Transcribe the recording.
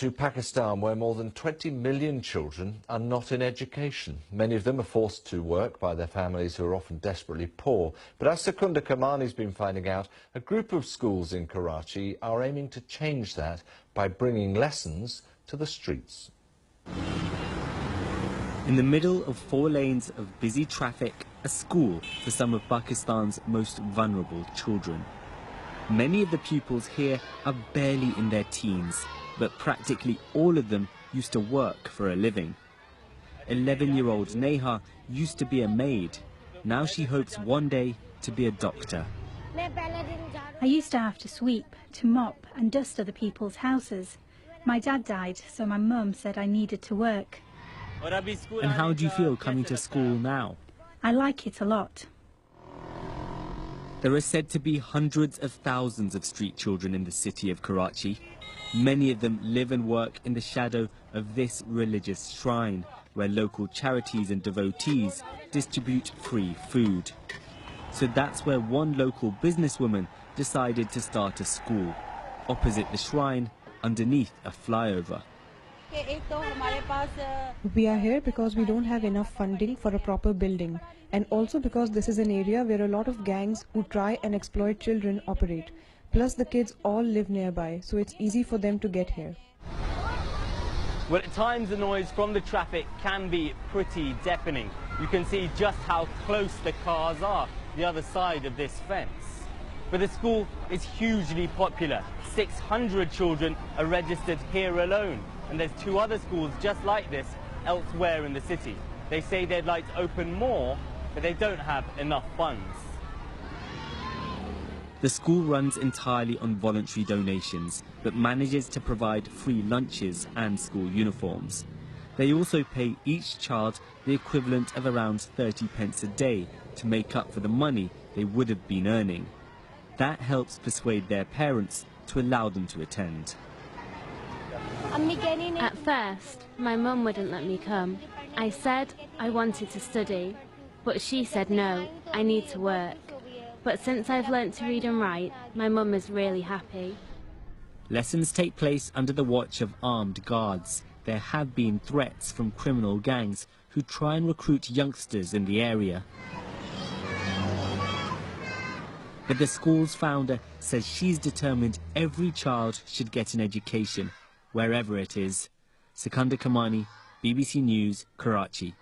to Pakistan, where more than 20 million children are not in education. Many of them are forced to work by their families, who are often desperately poor. But as Secunda Kamani's been finding out, a group of schools in Karachi are aiming to change that by bringing lessons to the streets. In the middle of 4 lanes of busy traffic, a school for some of Pakistan's most vulnerable children. Many of the pupils here are barely in their teens, but practically all of them used to work for a living. 11-year-old Neha used to be a maid. Now she hopes one day to be a doctor. I used to have to sweep, to mop and dust other people's houses. My dad died, so my mum said I needed to work. And how do you feel coming to school now? I like it a lot. There are said to be hundreds of thousands of street children in the city of Karachi. Many of them live and work in the shadow of this religious shrine, where local charities and devotees distribute free food. So that's where one local businesswoman decided to start a school, opposite the shrine, underneath a flyover. We are here because we don't have enough funding for a proper building, and also because this is an area where a lot of gangs who try and exploit children operate. Plus the kids all live nearby, so it's easy for them to get here. Well, at times the noise from the traffic can be pretty deafening. You can see just how close the cars are the other side of this fence. But the school is hugely popular. 600 children are registered here alone. And there's 2 other schools just like this elsewhere in the city. They say they'd like to open more, but they don't have enough funds. The school runs entirely on voluntary donations, but manages to provide free lunches and school uniforms. They also pay each child the equivalent of around 30 pence a day to make up for the money they would have been earning. That helps persuade their parents to allow them to attend. At first, my mum wouldn't let me come. I said I wanted to study, but she said no, I need to work. But since I've learnt to read and write, my mum is really happy. Lessons take place under the watch of armed guards. There have been threats from criminal gangs who try and recruit youngsters in the area. But the school's founder says she's determined every child should get an education, wherever it is. Secunda Kamani, BBC News, Karachi.